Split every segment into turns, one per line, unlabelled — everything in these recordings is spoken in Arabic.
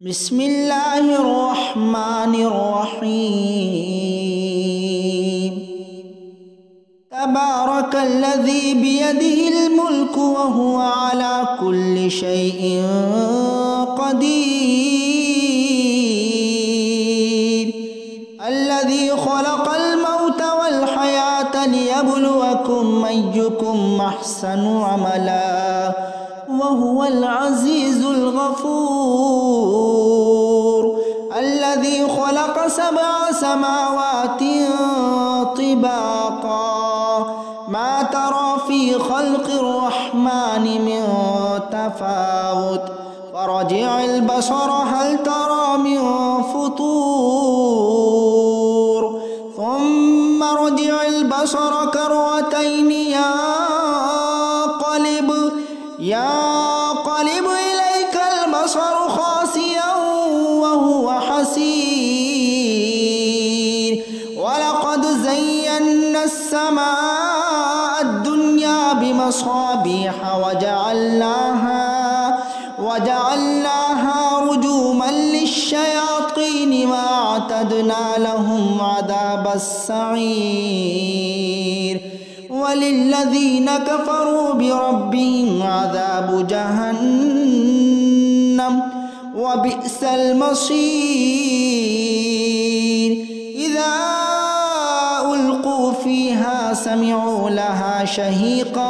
بسم الله الرحمن الرحيم تبارك الذي بيده الملك وهو على كل شيء قدير الذي خلق الموت والحياة ليبلوكم أيكم أحسن عملا وهو العزيز الغفور الذي خلق 7 سماوات طباقا ما ترى في خلق الرحمن من تفاوت فرجع البصر هل ترى من فطور ثم رجع البصر كرتين ينقلب إليك البصر خاسئا وهو حسير ولقد زينا السماء الدنيا بمصابيح وجعلناها رجوما للشياطين وأعتدنا لهم عذاب السعير وللذين كفروا بربهم عذاب جهنم وبئس المصير إذا ألقوا فيها سمعوا لها شهيقا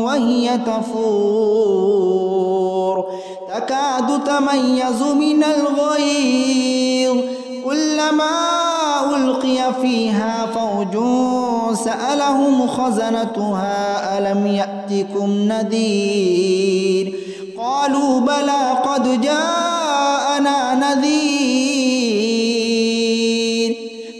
وهي تفور تكاد تميز من الغيظ كلما ألقي فيها فوج سألهم خزنتها ألم يأتكم نذير قالوا بلى قد جاءنا نذير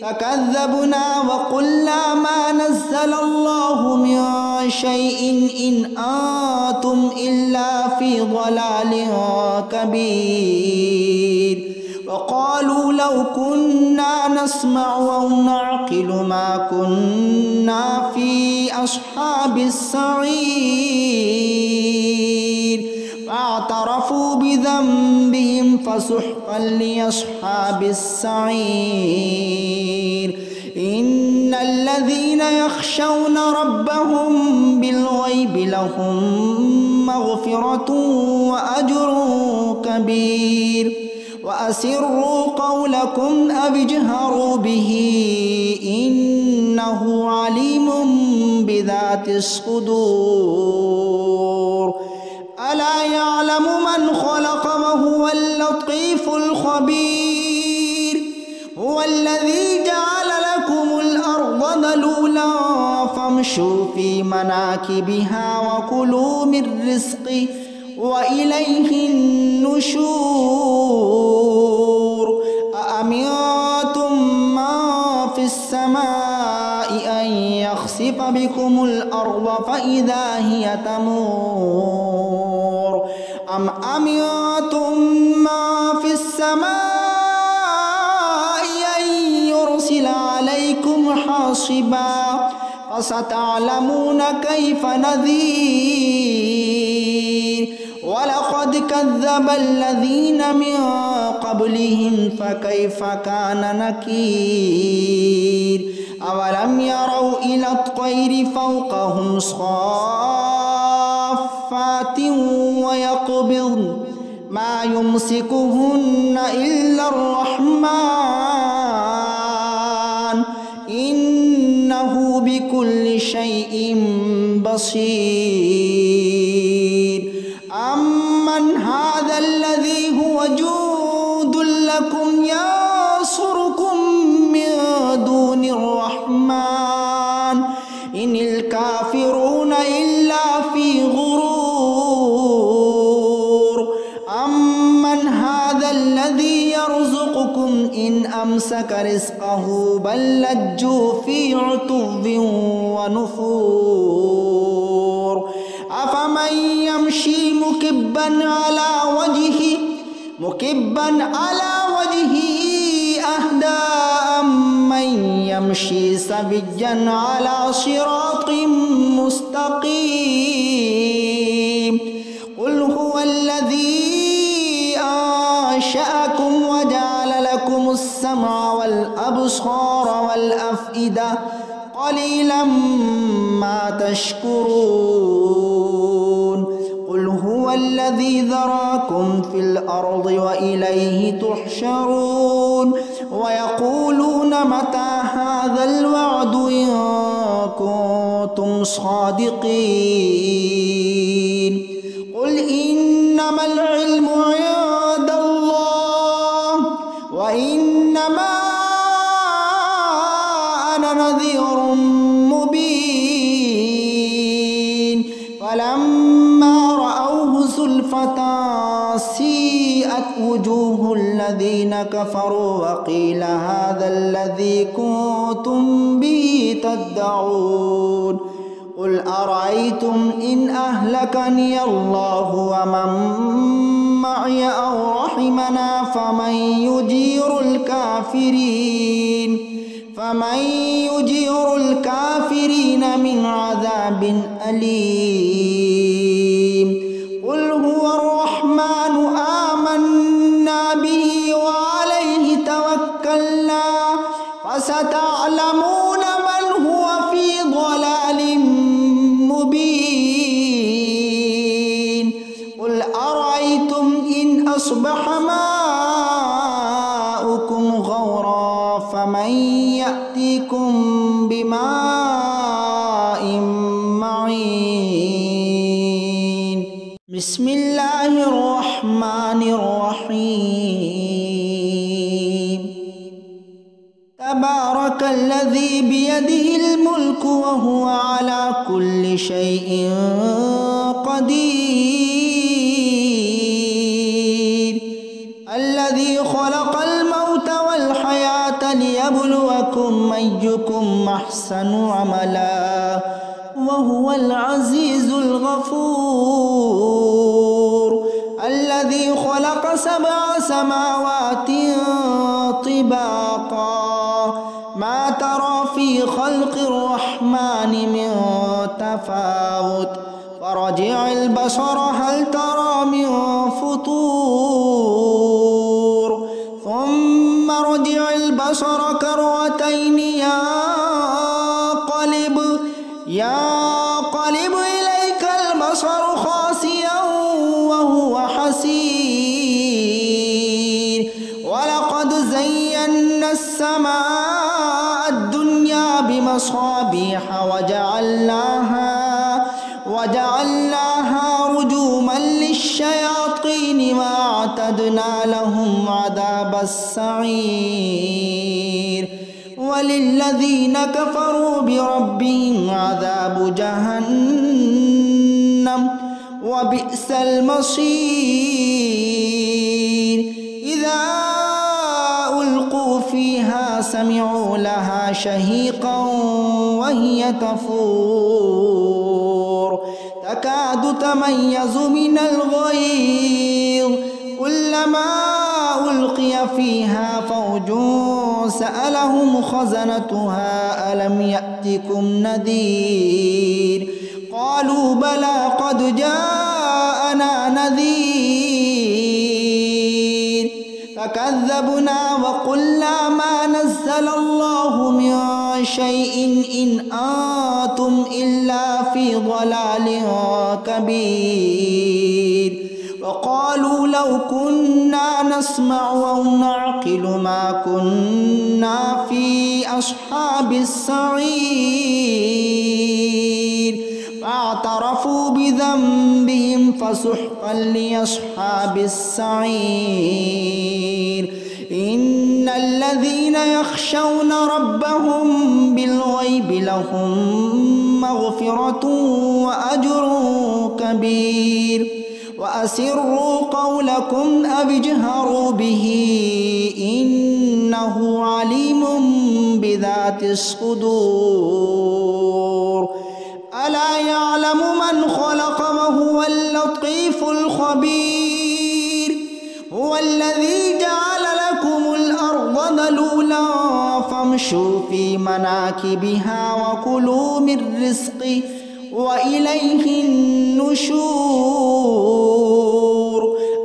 فكذبنا وقلنا ما نزل الله من شيء إن أنتم إلا في ضلال كبير وقالوا لو كنا نسمع أو نعقل ما كنا في أصحاب السعير فاعترفوا بذنبهم فسحقا لأصحاب السعير إن الذين يخشون ربهم بالغيب لهم مغفرة وأجر كبير وأسروا قولكم أو اجهروا به إنه عليم بذات الصدور ألا يعلم من خلق وهو اللطيف الخبير هو الذي جعل لكم الأرض ذلولا فامشوا في مناكبها وكلوا من رزقه وإليه النشور أأمنتم من في السماء أن يخسف بكم الأرض فإذا هي تمور أم أمنتم من في السماء أن يرسل عليكم حاصبا فستعلمون كيف نذير ولقد كذب الذين من قبلهم فكيف كان نكير أولم يروا إلى الطير فوقهم صافات ويقبضن ما يمسكهن إلا الرحمن إنه بكل شيء بصير أمن هذا الذي هو جند لكم ينصركم من دون الرحمن إن الكافرون إلا في غرور أمن هذا الذي يرزقكم إن أمسك رزقه بل لجوا في عتو ونفور أفمن يمشي مكبا على وجهه أهدى أمن يمشي سويا على صراط مستقيم قل هو الذي أنشأكم وجعل لكم السمع والأبصار والأفئدة قليلا ما تشكرون قل هو الذي ذراكم في الأرض وإليه تحشرون ويقولون متى هذا الوعد إن كنتم صادقين قل إنما العلم عند الله وإنما أنا نذير مبين فلما رأوه زلفة سيئت وجوه الذين كفروا وقيل هذا الذي كنتم به تدعون قل أرأيتم إن أهلكني الله ومن معي أو رحمنا فمن يجير الكافرين من عذاب أليم قل هو الرحمن آمنا به وعليه توكلنا فستعلمون من هو في ضلال مبين قل أرأيتم إن أصبح ماؤكم غورا فمن يأتيكم بماء معين بسم الله الرحمن الرحيم تبارك الذي بيده الملك وهو على كل شيء قدير الذي خلق الموت والحياة ليبلوكم أيكم أحسن عملا وهو العزيز الغفور الذي خلق 7 سماوات طباقا ما ترى في خلق الرحمن من تفاوت فرجع البصر هل ترى من فطور ثم رجع البصر كرتين ينقلب إليك البصر خاسئا وهو حسير ولقد زينا السماء الدنيا بمصابيح وجعلناها رجوما للشياطين وأعتدنا لهم عذاب السعير وللذين كفروا بربهم عذاب جهنم وبئس المصير إذا ألقوا فيها سمعوا لها شهيقا وهي تفور تكاد تميز من الغيظ كلما ألقي فيها فوج سألهم خزنتها ألم يأتكم نذير قالوا بلى قد جاءنا نذير فكذبنا وقلنا ما نزل الله من شيء إن أنتم إلا في ضلال كبير وقالوا لو كنا نسمع أو نعقل ما كنا في أصحاب السعير فاعترفوا بذنبهم فسحقا لأصحاب السعير إن الذين يخشون ربهم بالغيب لهم مغفرة وأجر كبير وأسروا قولكم أو اجهروا به إنه عليم بذات الصدور ألا يعلم من خلق وهو اللطيف الخبير هو الذي جعل لكم الأرض ذلولا فامشوا في مناكبها وكلوا من رزقه وإليه النشور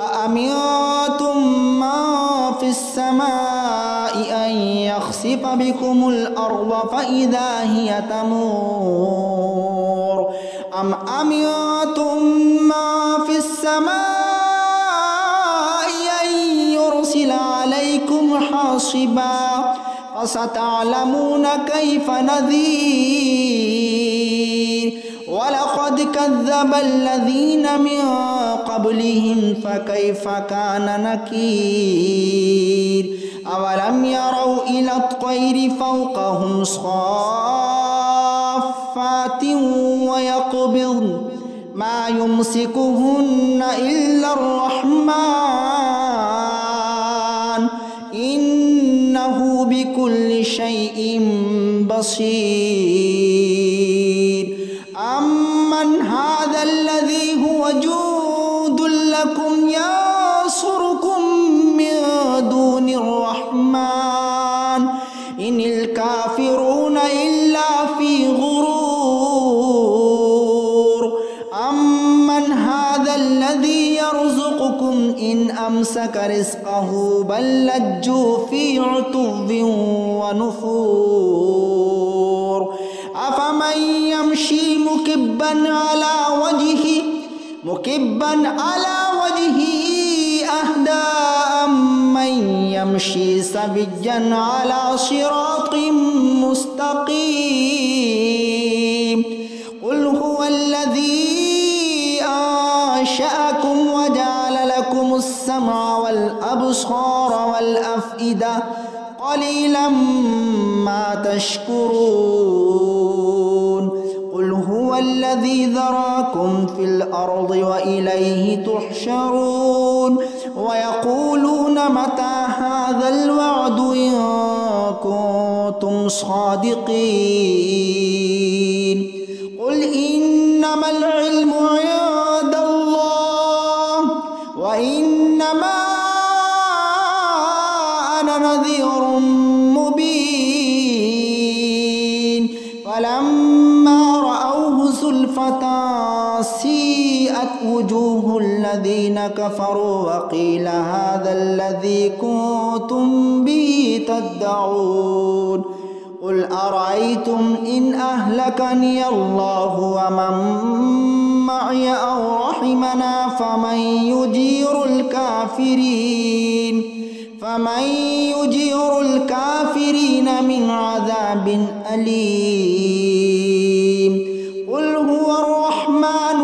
أأمنتم من السماء أن يخسف بكم الأرض فإذا هي تمور أم أمنتم ما في السماء أن يرسل عليكم حاصبا فستعلمون كيف نذير ولقد كذب الذين من قبلهم فكيف كان نكير أولم يروا إلى الطير فوقهم صافات ويقبضن ما يمسكهن إلا الرحمن إنه بكل شيء بصير أمن هذا الذي هو جند لكم ينصركم من دون الرحمن إن الكافرون إلا في غرور أمن هذا الذي يرزقكم إن أمسك رزقه بل لجوا في عتو ونفور أفمن يمشي مكبا على وجهه أهدى أمن يمشي سويا على صراط مستقيم قل هو الذي أنشأكم وجعل لكم السمع والأبصار والأفئدة قليلا ما تشكرون قل هو الذي ذراكم في الأرض وإليه تحشرون ويقولون متى هذا الوعد إن كنتم صادقين قل إنما العلم عند الله وإنما أنا نذير مبين فلما رأوه زلفة سيئت وجوه الذين كفروا وقيل هذا الذي كنتم به تدعون قل أرأيتم إن أهلكني الله ومن معي أو رحمنا فمن يجير الكافرين من عذاب أليم قل هو الرحمن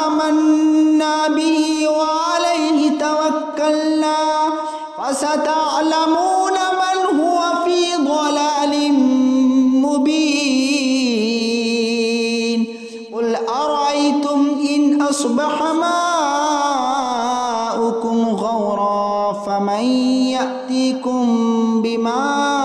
آمنا به وعليه توكلنا فستعلمون من هو في ضلال مبين قل أرأيتم إن أصبح ماؤكم غورا فمن يأتيكم بماء